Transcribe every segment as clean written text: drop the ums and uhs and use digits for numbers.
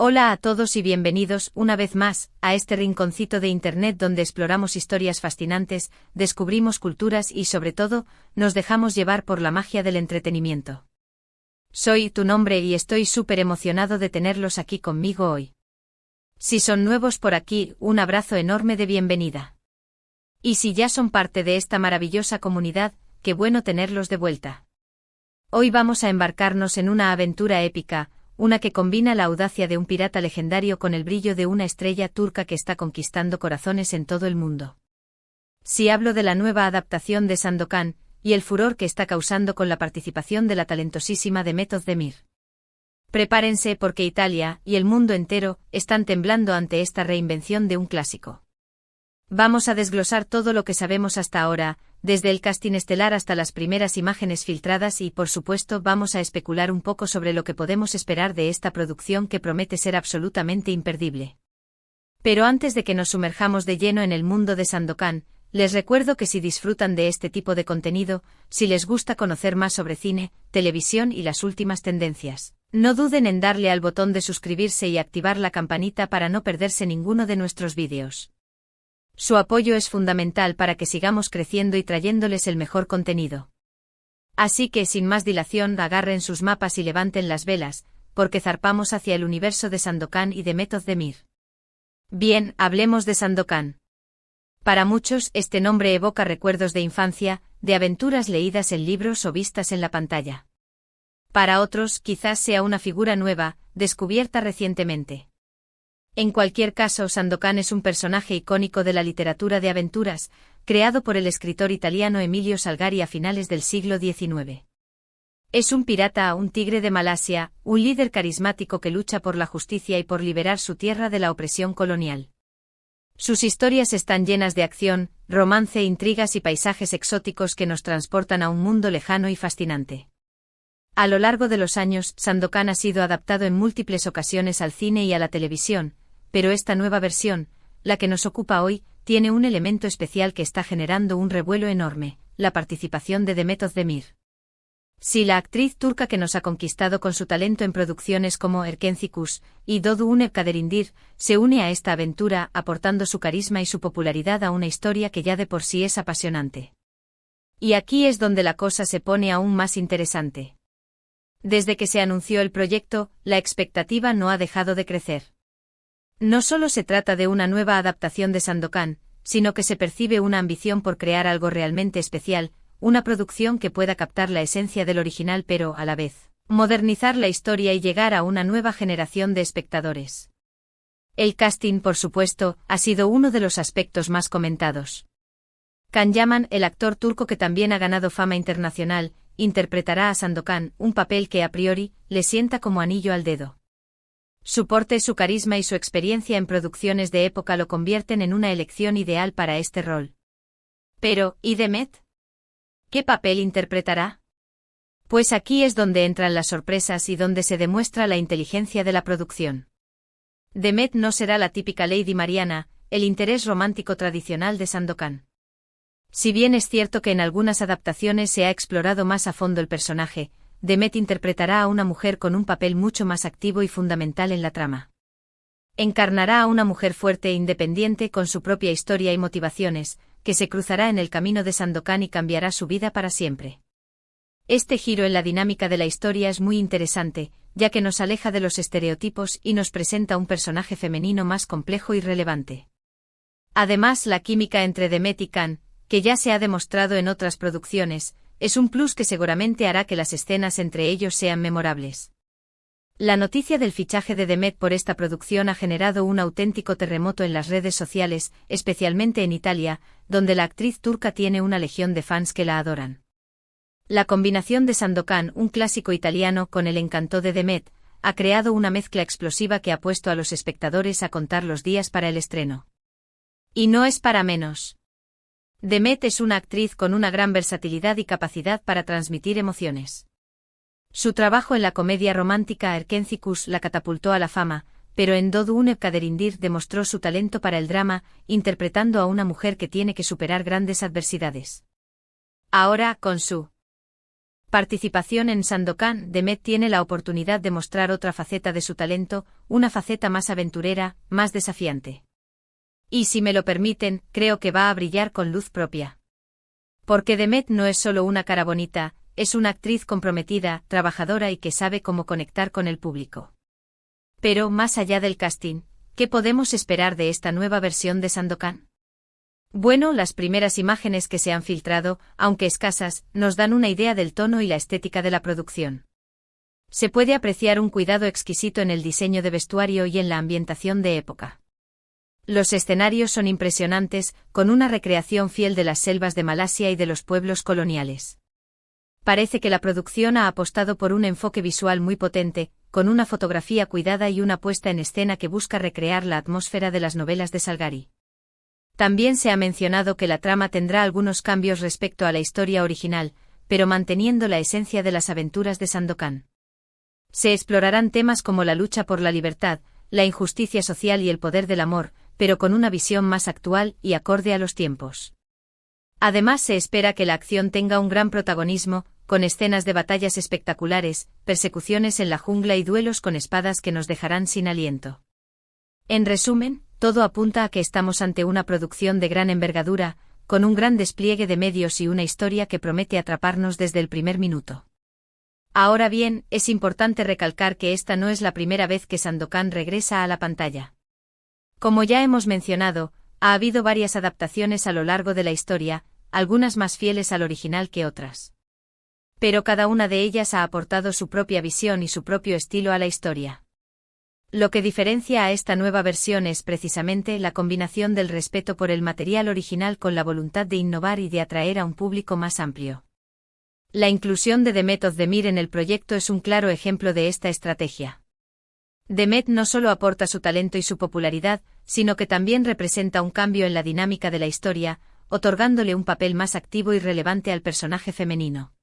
Hola a todos y bienvenidos, una vez más, a este rinconcito de Internet donde exploramos historias fascinantes, descubrimos culturas y, sobre todo, nos dejamos llevar por la magia del entretenimiento. Soy tu nombre y estoy súper emocionado de tenerlos aquí conmigo hoy. Si son nuevos por aquí, un abrazo enorme de bienvenida. Y si ya son parte de esta maravillosa comunidad, qué bueno tenerlos de vuelta. Hoy vamos a embarcarnos en una aventura épica, una que combina la audacia de un pirata legendario con el brillo de una estrella turca que está conquistando corazones en todo el mundo. Si hablo de la nueva adaptación de Sandokan, y el furor que está causando con la participación de la talentosísima Demet Özdemir. Prepárense porque Italia y el mundo entero están temblando ante esta reinvención de un clásico. Vamos a desglosar todo lo que sabemos hasta ahora, desde el casting estelar hasta las primeras imágenes filtradas y, por supuesto, vamos a especular un poco sobre lo que podemos esperar de esta producción que promete ser absolutamente imperdible. Pero antes de que nos sumerjamos de lleno en el mundo de Sandokan, les recuerdo que si disfrutan de este tipo de contenido, si les gusta conocer más sobre cine, televisión y las últimas tendencias, no duden en darle al botón de suscribirse y activar la campanita para no perderse ninguno de nuestros vídeos. Su apoyo es fundamental para que sigamos creciendo y trayéndoles el mejor contenido. Así que sin más dilación agarren sus mapas y levanten las velas, porque zarpamos hacia el universo de Sandokan y Demet Özdemir. Bien, hablemos de Sandokan. Para muchos este nombre evoca recuerdos de infancia, de aventuras leídas en libros o vistas en la pantalla. Para otros quizás sea una figura nueva, descubierta recientemente. En cualquier caso, Sandokan es un personaje icónico de la literatura de aventuras, creado por el escritor italiano Emilio Salgari a finales del siglo XIX. Es un pirata, un tigre de Malasia, un líder carismático que lucha por la justicia y por liberar su tierra de la opresión colonial. Sus historias están llenas de acción, romance, intrigas y paisajes exóticos que nos transportan a un mundo lejano y fascinante. A lo largo de los años, Sandokan ha sido adaptado en múltiples ocasiones al cine y a la televisión, pero esta nueva versión, la que nos ocupa hoy, tiene un elemento especial que está generando un revuelo enorme: la participación de Demet Özdemir. Si la actriz turca que nos ha conquistado con su talento en producciones como Erkenci Kuş y Doğu Une Kaderindir, se une a esta aventura aportando su carisma y su popularidad a una historia que ya de por sí es apasionante. Y aquí es donde la cosa se pone aún más interesante. Desde que se anunció el proyecto, la expectativa no ha dejado de crecer. No solo se trata de una nueva adaptación de Sandokan, sino que se percibe una ambición por crear algo realmente especial, una producción que pueda captar la esencia del original pero, a la vez, modernizar la historia y llegar a una nueva generación de espectadores. El casting, por supuesto, ha sido uno de los aspectos más comentados. Can Yaman, el actor turco que también ha ganado fama internacional, interpretará a Sandokan, un papel que a priori le sienta como anillo al dedo. Su porte, su carisma y su experiencia en producciones de época lo convierten en una elección ideal para este rol. Pero, ¿y Demet? ¿Qué papel interpretará? Pues aquí es donde entran las sorpresas y donde se demuestra la inteligencia de la producción. Demet no será la típica Lady Mariana, el interés romántico tradicional de Sandokan. Si bien es cierto que en algunas adaptaciones se ha explorado más a fondo el personaje, Demet interpretará a una mujer con un papel mucho más activo y fundamental en la trama. Encarnará a una mujer fuerte e independiente con su propia historia y motivaciones, que se cruzará en el camino de Sandokan y cambiará su vida para siempre. Este giro en la dinámica de la historia es muy interesante, ya que nos aleja de los estereotipos y nos presenta un personaje femenino más complejo y relevante. Además, la química entre Demet y Can, que ya se ha demostrado en otras producciones, es un plus que seguramente hará que las escenas entre ellos sean memorables. La noticia del fichaje de Demet por esta producción ha generado un auténtico terremoto en las redes sociales, especialmente en Italia, donde la actriz turca tiene una legión de fans que la adoran. La combinación de Sandokan, un clásico italiano, con el encanto de Demet, ha creado una mezcla explosiva que ha puesto a los espectadores a contar los días para el estreno. Y no es para menos. Demet es una actriz con una gran versatilidad y capacidad para transmitir emociones. Su trabajo en la comedia romántica Erkenci Kuş la catapultó a la fama, pero en Doğu Une Kaderindir demostró su talento para el drama, interpretando a una mujer que tiene que superar grandes adversidades. Ahora, con su Participación en Sandokan. Demet tiene la oportunidad de mostrar otra faceta de su talento, una faceta más aventurera, más desafiante. Y si me lo permiten, creo que va a brillar con luz propia. Porque Demet no es solo una cara bonita, es una actriz comprometida, trabajadora y que sabe cómo conectar con el público. Pero, más allá del casting, ¿qué podemos esperar de esta nueva versión de Sandokan? Bueno, las primeras imágenes que se han filtrado, aunque escasas, nos dan una idea del tono y la estética de la producción. Se puede apreciar un cuidado exquisito en el diseño de vestuario y en la ambientación de época. Los escenarios son impresionantes, con una recreación fiel de las selvas de Malasia y de los pueblos coloniales. Parece que la producción ha apostado por un enfoque visual muy potente, con una fotografía cuidada y una puesta en escena que busca recrear la atmósfera de las novelas de Salgari. También se ha mencionado que la trama tendrá algunos cambios respecto a la historia original, pero manteniendo la esencia de las aventuras de Sandokan. Se explorarán temas como la lucha por la libertad, la injusticia social y el poder del amor, pero con una visión más actual y acorde a los tiempos. Además, se espera que la acción tenga un gran protagonismo, con escenas de batallas espectaculares, persecuciones en la jungla y duelos con espadas que nos dejarán sin aliento. En resumen, todo apunta a que estamos ante una producción de gran envergadura, con un gran despliegue de medios y una historia que promete atraparnos desde el primer minuto. Ahora bien, es importante recalcar que esta no es la primera vez que Sandokan regresa a la pantalla. Como ya hemos mencionado, ha habido varias adaptaciones a lo largo de la historia, algunas más fieles al original que otras. Pero cada una de ellas ha aportado su propia visión y su propio estilo a la historia. Lo que diferencia a esta nueva versión es precisamente la combinación del respeto por el material original con la voluntad de innovar y de atraer a un público más amplio. La inclusión de Demet Özdemir en el proyecto es un claro ejemplo de esta estrategia. Demet no solo aporta su talento y su popularidad, sino que también representa un cambio en la dinámica de la historia, otorgándole un papel más activo y relevante al personaje femenino.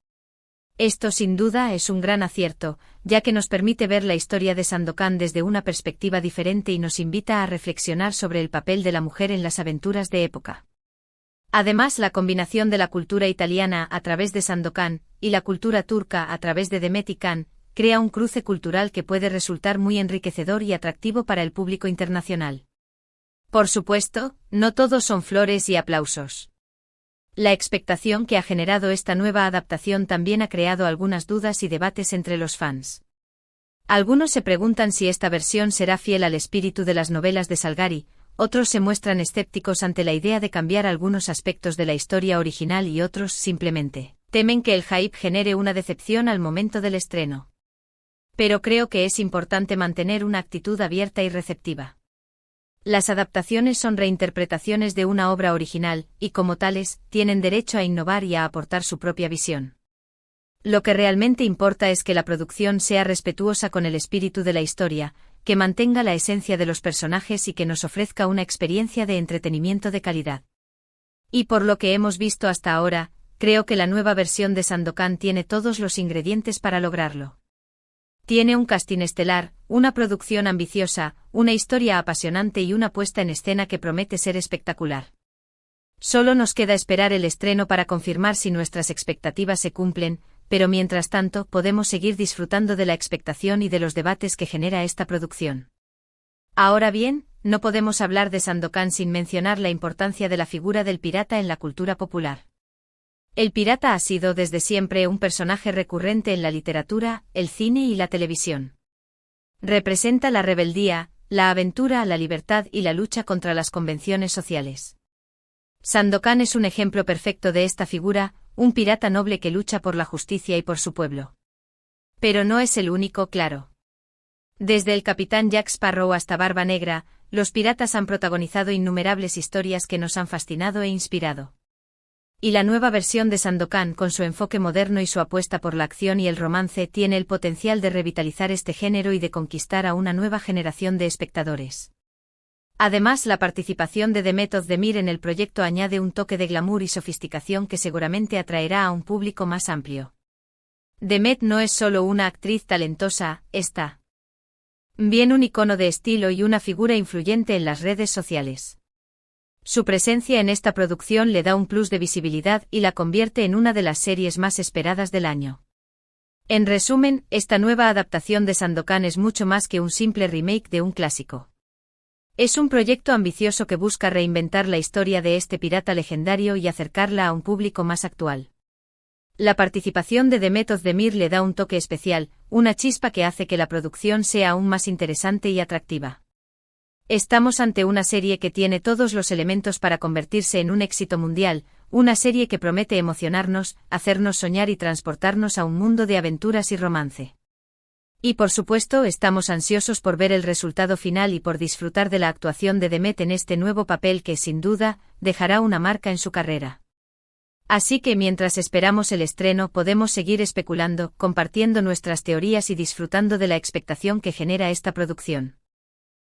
Esto sin duda es un gran acierto, ya que nos permite ver la historia de Sandokan desde una perspectiva diferente y nos invita a reflexionar sobre el papel de la mujer en las aventuras de época. Además, la combinación de la cultura italiana a través de Sandokan y la cultura turca a través de Demet y Kan crea un cruce cultural que puede resultar muy enriquecedor y atractivo para el público internacional. Por supuesto, no todos son flores y aplausos. La expectación que ha generado esta nueva adaptación también ha creado algunas dudas y debates entre los fans. Algunos se preguntan si esta versión será fiel al espíritu de las novelas de Salgari, otros se muestran escépticos ante la idea de cambiar algunos aspectos de la historia original y otros simplemente temen que el hype genere una decepción al momento del estreno. Pero creo que es importante mantener una actitud abierta y receptiva. Las adaptaciones son reinterpretaciones de una obra original, y como tales, tienen derecho a innovar y a aportar su propia visión. Lo que realmente importa es que la producción sea respetuosa con el espíritu de la historia, que mantenga la esencia de los personajes y que nos ofrezca una experiencia de entretenimiento de calidad. Y por lo que hemos visto hasta ahora, creo que la nueva versión de Sandokan tiene todos los ingredientes para lograrlo. Tiene un casting estelar, una producción ambiciosa, una historia apasionante y una puesta en escena que promete ser espectacular. Solo nos queda esperar el estreno para confirmar si nuestras expectativas se cumplen, pero mientras tanto podemos seguir disfrutando de la expectación y de los debates que genera esta producción. Ahora bien, no podemos hablar de Sandokan sin mencionar la importancia de la figura del pirata en la cultura popular. El pirata ha sido desde siempre un personaje recurrente en la literatura, el cine y la televisión. Representa la rebeldía, la aventura, la libertad y la lucha contra las convenciones sociales. Sandokan es un ejemplo perfecto de esta figura, un pirata noble que lucha por la justicia y por su pueblo. Pero no es el único, claro. Desde el capitán Jack Sparrow hasta Barba Negra, los piratas han protagonizado innumerables historias que nos han fascinado e inspirado. Y la nueva versión de Sandokan, con su enfoque moderno y su apuesta por la acción y el romance, tiene el potencial de revitalizar este género y de conquistar a una nueva generación de espectadores. Además, la participación de Demet Özdemir en el proyecto añade un toque de glamour y sofisticación que seguramente atraerá a un público más amplio. Demet no es solo una actriz talentosa, está bien un icono de estilo y una figura influyente en las redes sociales. Su presencia en esta producción le da un plus de visibilidad y la convierte en una de las series más esperadas del año. En resumen, esta nueva adaptación de Sandokan es mucho más que un simple remake de un clásico. Es un proyecto ambicioso que busca reinventar la historia de este pirata legendario y acercarla a un público más actual. La participación de Demet Özdemir le da un toque especial, una chispa que hace que la producción sea aún más interesante y atractiva. Estamos ante una serie que tiene todos los elementos para convertirse en un éxito mundial, una serie que promete emocionarnos, hacernos soñar y transportarnos a un mundo de aventuras y romance. Y por supuesto estamos ansiosos por ver el resultado final y por disfrutar de la actuación de Demet en este nuevo papel que, sin duda, dejará una marca en su carrera. Así que mientras esperamos el estreno podemos seguir especulando, compartiendo nuestras teorías y disfrutando de la expectación que genera esta producción.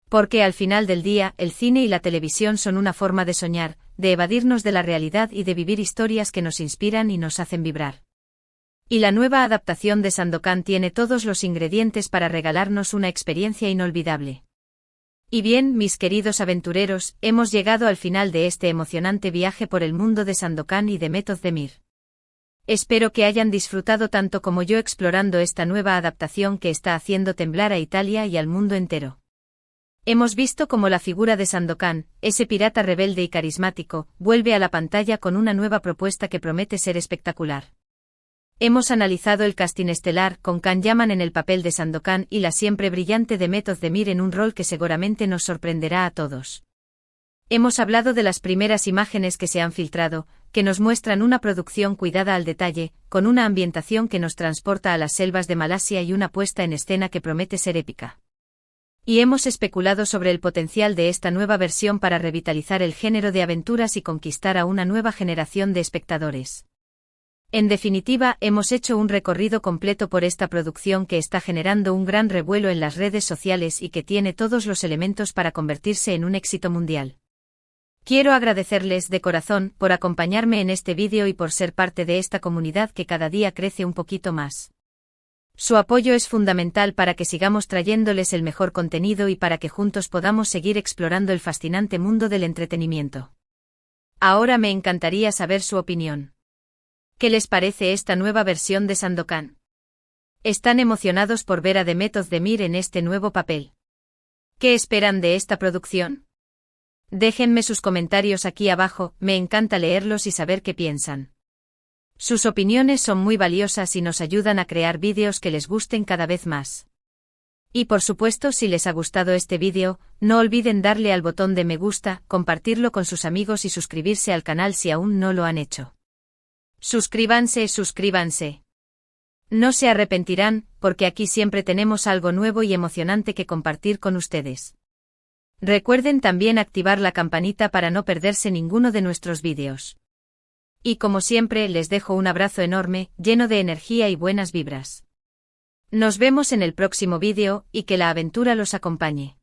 Porque al final del día, el cine y la televisión son una forma de soñar, de evadirnos de la realidad y de vivir historias que nos inspiran y nos hacen vibrar. Y la nueva adaptación de Sandokan tiene todos los ingredientes para regalarnos una experiencia inolvidable. Y bien, mis queridos aventureros, hemos llegado al final de este emocionante viaje por el mundo de Sandokan y Demet Özdemir. Espero que hayan disfrutado tanto como yo explorando esta nueva adaptación que está haciendo temblar a Italia y al mundo entero. Hemos visto cómo la figura de Sandokan, ese pirata rebelde y carismático, vuelve a la pantalla con una nueva propuesta que promete ser espectacular. Hemos analizado el casting estelar con Can Yaman en el papel de Sandokan y la siempre brillante Demet Özdemir en un rol que seguramente nos sorprenderá a todos. Hemos hablado de las primeras imágenes que se han filtrado, que nos muestran una producción cuidada al detalle, con una ambientación que nos transporta a las selvas de Malasia y una puesta en escena que promete ser épica. Y hemos especulado sobre el potencial de esta nueva versión para revitalizar el género de aventuras y conquistar a una nueva generación de espectadores. En definitiva, hemos hecho un recorrido completo por esta producción que está generando un gran revuelo en las redes sociales y que tiene todos los elementos para convertirse en un éxito mundial. Quiero agradecerles de corazón por acompañarme en este vídeo y por ser parte de esta comunidad que cada día crece un poquito más. Su apoyo es fundamental para que sigamos trayéndoles el mejor contenido y para que juntos podamos seguir explorando el fascinante mundo del entretenimiento. Ahora me encantaría saber su opinión. ¿Qué les parece esta nueva versión de Sandokan? ¿Están emocionados por ver a Demet Özdemir en este nuevo papel? ¿Qué esperan de esta producción? Déjenme sus comentarios aquí abajo, me encanta leerlos y saber qué piensan. Sus opiniones son muy valiosas y nos ayudan a crear vídeos que les gusten cada vez más. Y por supuesto, si les ha gustado este vídeo, no olviden darle al botón de me gusta, compartirlo con sus amigos y suscribirse al canal si aún no lo han hecho. Suscríbanse. No se arrepentirán, porque aquí siempre tenemos algo nuevo y emocionante que compartir con ustedes. Recuerden también activar la campanita para no perderse ninguno de nuestros vídeos. Y como siempre, les dejo un abrazo enorme, lleno de energía y buenas vibras. Nos vemos en el próximo vídeo, y que la aventura los acompañe.